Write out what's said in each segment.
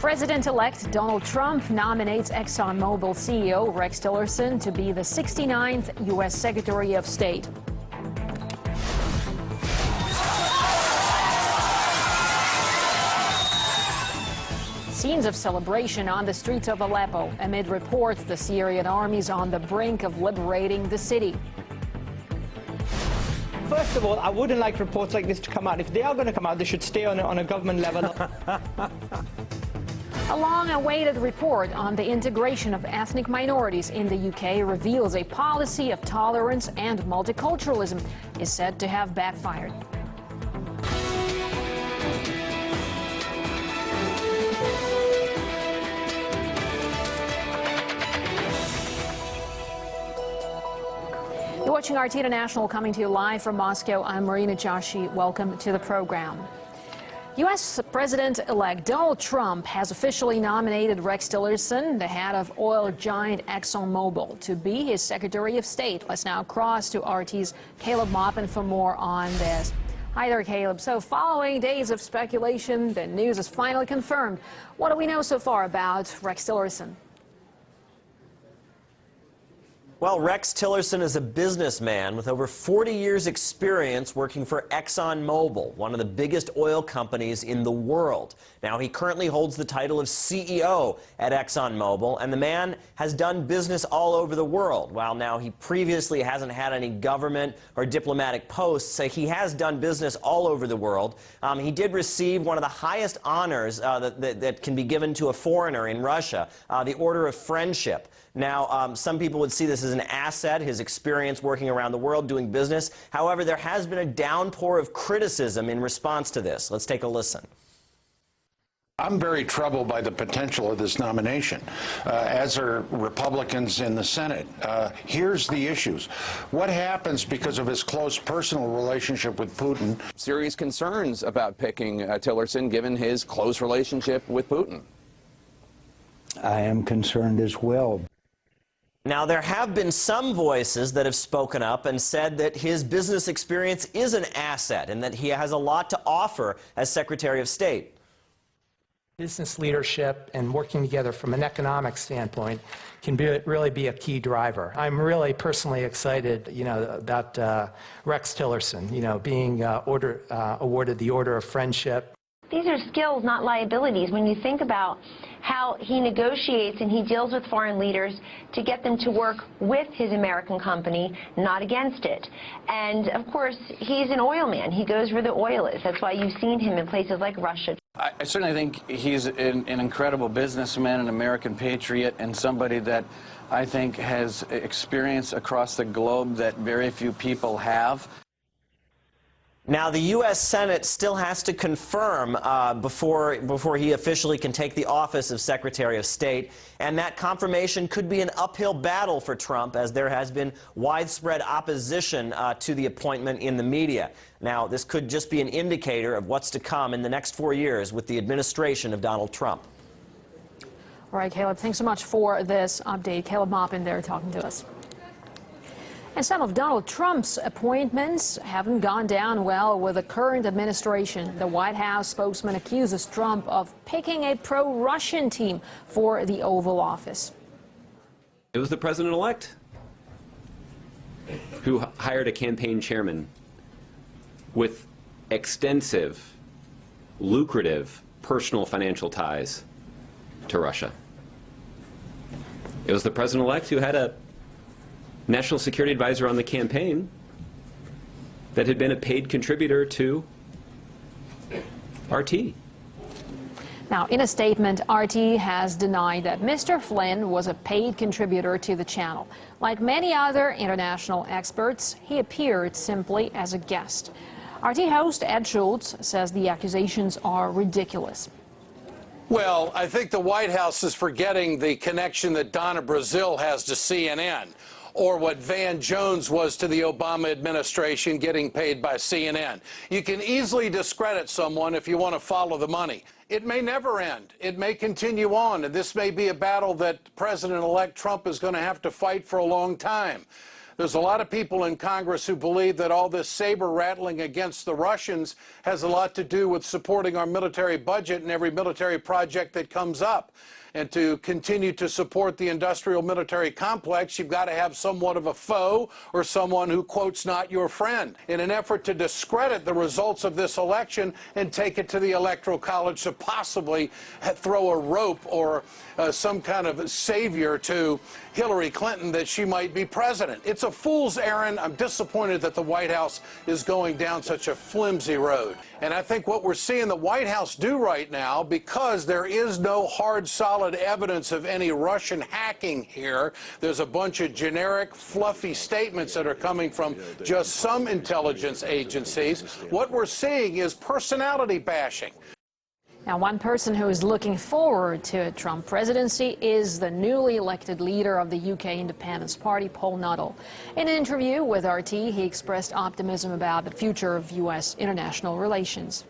President-elect Donald Trump nominates ExxonMobil CEO Rex Tillerson to be the 69th U.S. Secretary of State. Scenes of celebration on the streets of Aleppo amid reports the Syrian Army is on the brink of liberating the city. First of all, I wouldn't like reports like this to come out. If they are going to come out, they should stay on a government level. A long-awaited report on the integration of ethnic minorities in the UK reveals a policy of tolerance and multiculturalism is said to have backfired. You're watching RT International, coming to you live from Moscow. I'm Marina Joshi. Welcome to the program. U.S. President-elect Donald Trump has officially nominated Rex Tillerson, the head of oil giant ExxonMobil, to be his Secretary of State. Let's now cross to RT's Caleb Maupin for more on this. Hi there, Caleb. So following days of speculation, the news is finally confirmed. What do we know so far about Rex Tillerson? Well, Rex Tillerson is a businessman with over 40 years' experience working for ExxonMobil, one of the biggest oil companies in the world. Now, he currently holds the title of CEO at ExxonMobil, and the man has done business all over the world. While now he previously hasn't had any government or diplomatic posts, he has done business all over the world. He did receive one of the highest honors that can be given to a foreigner in Russia, the Order of Friendship. Now, some people would see this as an asset, his experience working around the world doing business. However, there has been a downpour of criticism in response to this. Let's take a listen. I'm very troubled by the potential of this nomination, as are Republicans in the Senate. Here's the issues. What happens because of his close personal relationship with Putin? Serious concerns about picking Tillerson, given his close relationship with Putin. I am concerned as well. Now, there have been some voices that have spoken up and said that his business experience is an asset and that he has a lot to offer as Secretary of State. Business leadership and working together from an economic standpoint can really be a key driver. I'm really personally excited, about Rex Tillerson, being awarded the Order of Friendship. These are skills, not liabilities. When you think about how he negotiates and he deals with foreign leaders to get them to work with his American company, not against it. And, of course, he's an oil man. He goes where the oil is. That's why you've seen him in places like Russia. I certainly think he's an incredible businessman, an American patriot, and somebody that I think has experience across the globe that very few people have. Now, the U.S. Senate still has to confirm before he officially can take the office of Secretary of State, and that confirmation could be an uphill battle for Trump, as there has been widespread opposition to the appointment in the media. Now, this could just be an indicator of what's to come in the next 4 years with the administration of Donald Trump. All right, Caleb, thanks so much for this update. Caleb Maupin there talking to us. And some of Donald Trump's appointments haven't gone down well with the current administration. The White House spokesman accuses Trump of picking a pro-Russian team for the Oval Office. It was the president-elect who hired a campaign chairman with extensive, lucrative, personal financial ties to Russia. It was the president-elect who had a national security advisor on the campaign that had been a paid contributor to RT. Now, in a statement, RT has denied that Mr. Flynn was a paid contributor to the channel. Like many other international experts, he appeared simply as a guest. RT host Ed Schultz says the accusations are ridiculous. Well, I think the White House is forgetting the connection that Donna Brazile has to CNN, or what Van Jones was to the Obama administration getting paid by CNN. You can easily discredit someone if you want to follow the money. It may never end. It may continue on, and this may be a battle that President-elect Trump is going to have to fight for a long time. There's a lot of people in Congress who believe that all this saber rattling against the Russians has a lot to do with supporting our military budget and every military project that comes up. And to continue to support the industrial military complex, you've got to have somewhat of a foe or someone who, quotes, not your friend, in an effort to discredit the results of this election and take it to the Electoral College to possibly throw a rope or some kind of savior to Hillary Clinton that she might be president. It's a fool's errand. I'm disappointed that the White House is going down such a flimsy road. And I think what we're seeing the White House do right now, because there is no hard, solid evidence of any Russian hacking here, there's a bunch of generic, fluffy statements that are coming from just some intelligence agencies. What we're seeing is personality bashing. Now, one person who is looking forward to a Trump presidency is the newly elected leader of the UK Independence Party, Paul Nuttall. In an interview with RT, he expressed optimism about the future of U.S. international relations.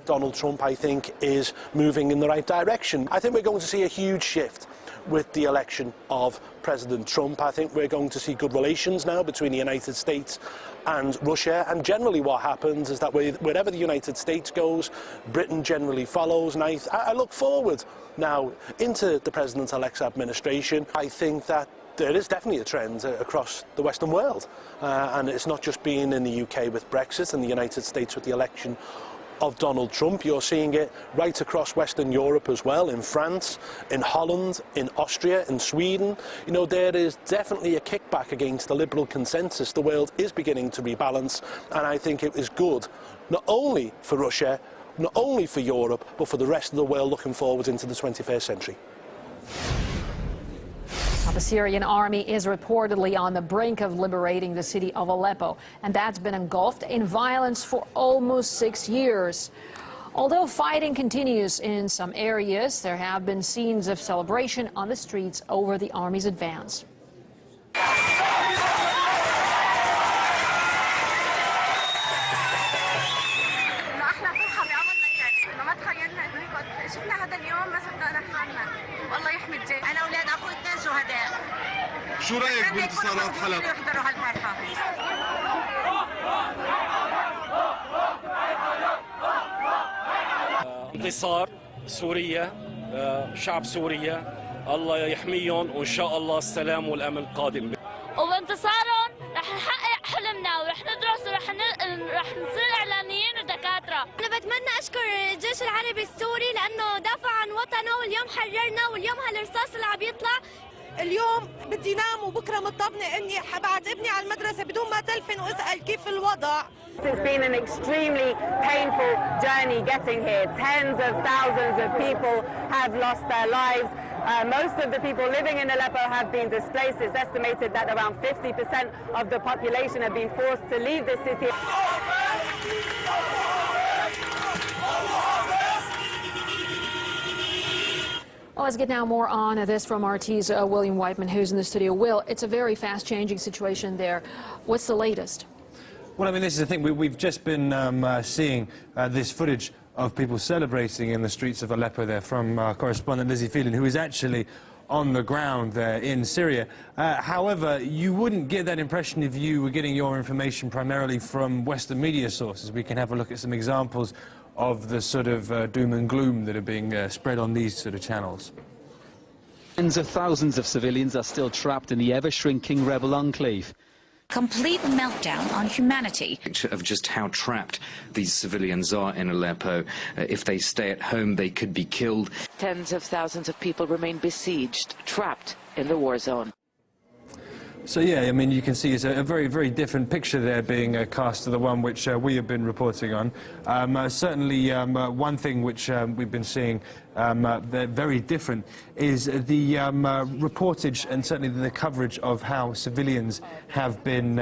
Donald Trump, I think, is moving in the right direction. I think we're going to see a huge shift with the election of President Trump. I think we're going to see good relations now between the United States and Russia, and generally what happens is that wherever the United States goes, Britain generally follows, and I look forward now into the President-elect's administration. I think that there is definitely a trend across the Western world, and it's not just being in the UK with Brexit and the United States with the election of Donald Trump. You're seeing it right across Western Europe as well, in France, in Holland, in Austria, in Sweden. You know, there is definitely a kickback against the liberal consensus. The world is beginning to rebalance, and I think it is good, not only for Russia, not only for Europe, but for the rest of the world looking forward into the 21st century. Now, the Syrian Army is reportedly on the brink of liberating the city of Aleppo, and that's been engulfed in violence for almost 6 years. Although fighting continues in some areas, there have been scenes of celebration on the streets over the Army's advance. شو رأيك بانتصارات حلب؟ انتصار سوريا، شعب سوريا الله يحميهم وإن شاء الله السلام والأمن قادم. وبانتصارهم رح نحقق حلمنا ورح ندرس ورح نصير إعلاميين ودكاترة. أنا بتمنى أشكر الجيش العربي السوري لأنه دافع عن وطنه واليوم حررنا واليوم هالرصاص اللي عم يطلع. اليوم بدي نام وبكره مطبني اني حبعت ابني على المدرسه بدون ما تلفن واسال كيف الوضع. It's been an extremely painful journey getting here. Tens of thousands of people have lost their lives. Most of the people living in Aleppo have been displaced. It's estimated that around 50% of the population have been forced to leave the city. Well, let's get now more on this from RT's William Whiteman, who's in the studio. Will, it's a very fast-changing situation there. What's the latest? Well, I mean, this is the thing. We've just been seeing this footage of people celebrating in the streets of Aleppo there from our correspondent Lizzie Phelan, who is actually on the ground there in Syria. However, you wouldn't get that impression if you were getting your information primarily from Western media sources. We can have a look at some examples of the sort of doom and gloom that are being spread on these sort of channels. Tens of thousands of civilians are still trapped in the ever-shrinking rebel enclave. Complete meltdown on humanity. Of just how trapped these civilians are in Aleppo. If they stay at home, they could be killed. Tens of thousands of people remain besieged, trapped in the war zone. So yeah, I mean, you can see it's a very, very different picture there being cast to the one which we have been reporting on. Certainly, one thing which we've been seeing very different is the reportage and certainly the coverage of how civilians have been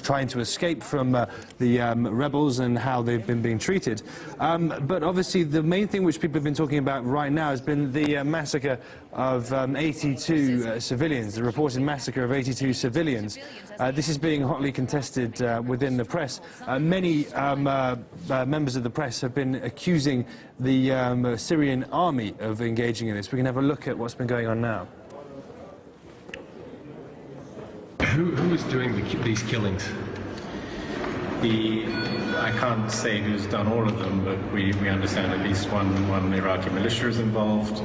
trying to escape from the rebels and how they've been being treated. But obviously the main thing which people have been talking about right now has been the massacre of 82 civilians, the reported massacre of 82 civilians. This is being hotly contested within the press. Many members of the press have been accusing the Syrian Army of engaging in this. We can have a look at what's been going on now. Who is doing these killings? I can't say who's done all of them, but we understand at least one Iraqi militia is involved.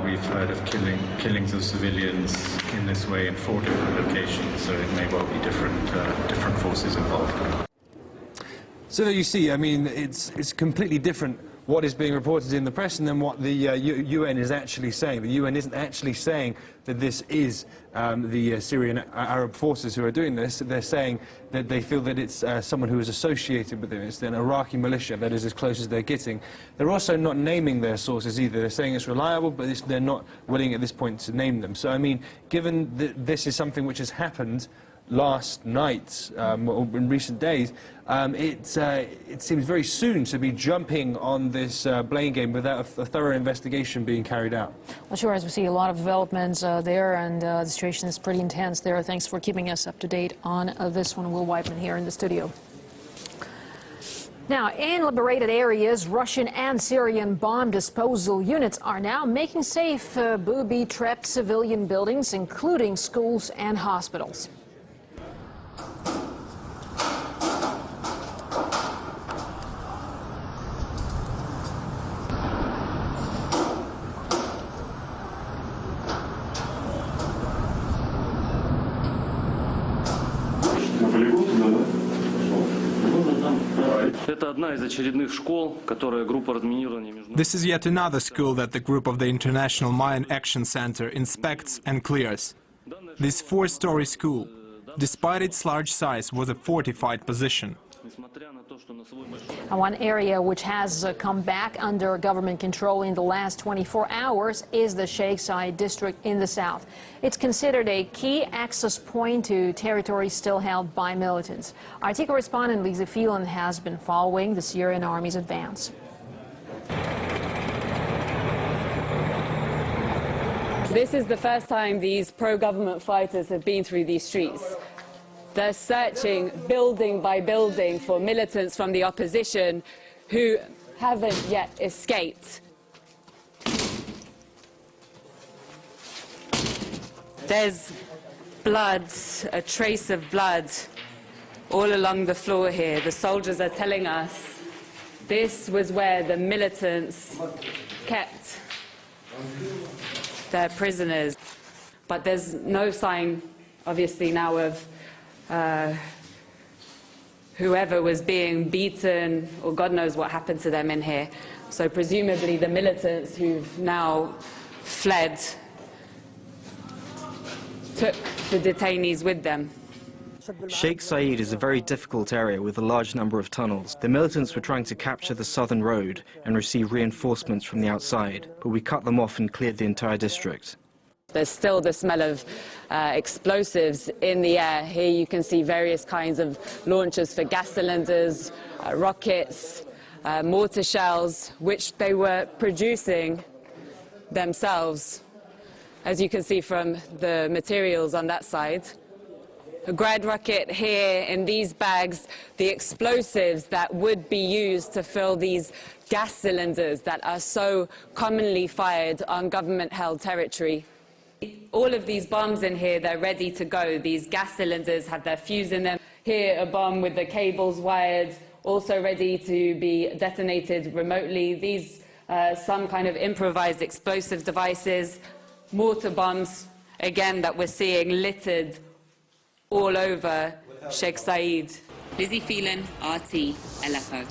We've heard of killings of civilians in this way in 4 different locations, so it may well be different forces involved. So you see, I mean, it's completely different what is being reported in the press and then what the UN is actually saying. The UN isn't actually saying that this is the Syrian Arab forces who are doing this. They're saying that they feel that it's someone who is associated with them. It's an Iraqi militia that is as close as they're getting. They're also not naming their sources either. They're saying it's reliable, but they're not willing at this point to name them. So, I mean, given that this is something which has happened last night or in recent days, it seems very soon to be jumping on this blame game without a thorough investigation being carried out. Well, sure, as we see a lot of developments there, and the situation is pretty intense there. Thanks for keeping us up to date on this one. Will Whiteman here in the studio. Now, in liberated areas, Russian and Syrian bomb disposal units are now making safe booby-trapped civilian buildings, including schools and hospitals. This is yet another school that the group of the International Mine Action Center inspects and clears. This 4-story school, despite its large size, was a fortified position. One area which has come back under government control in the last 24 hours is the Sheikh Zayed district in the south. It's considered a key access point to territory still held by militants. RT correspondent Lisa Phelan has been following the Syrian Army's advance. This is the first time these pro-government fighters have been through these streets. They're searching building by building for militants from the opposition who haven't yet escaped. There's blood, a trace of blood, all along the floor here. The soldiers are telling us this was where the militants kept their prisoners. But there's no sign, obviously, now of whoever was being beaten, or God knows what happened to them in here. So presumably the militants who've now fled took the detainees with them. Sheikh Zayed is a very difficult area with a large number of tunnels. The militants were trying to capture the southern road and receive reinforcements from the outside, but we cut them off and cleared the entire district. There's still the smell of explosives in the air. Here you can see various kinds of launchers for gas cylinders, rockets, mortar shells, which they were producing themselves, as you can see from the materials on that side. A grad rocket here in these bags, the explosives that would be used to fill these gas cylinders that are so commonly fired on government-held territory. All of these bombs in here, they're ready to go. These gas cylinders have their fuse in them. Here, a bomb with the cables wired, also ready to be detonated remotely. These, some kind of improvised explosive devices, mortar bombs, again, that we're seeing littered all over Sheikh Zayed. Lizzie Phelan, RT, Aleppo.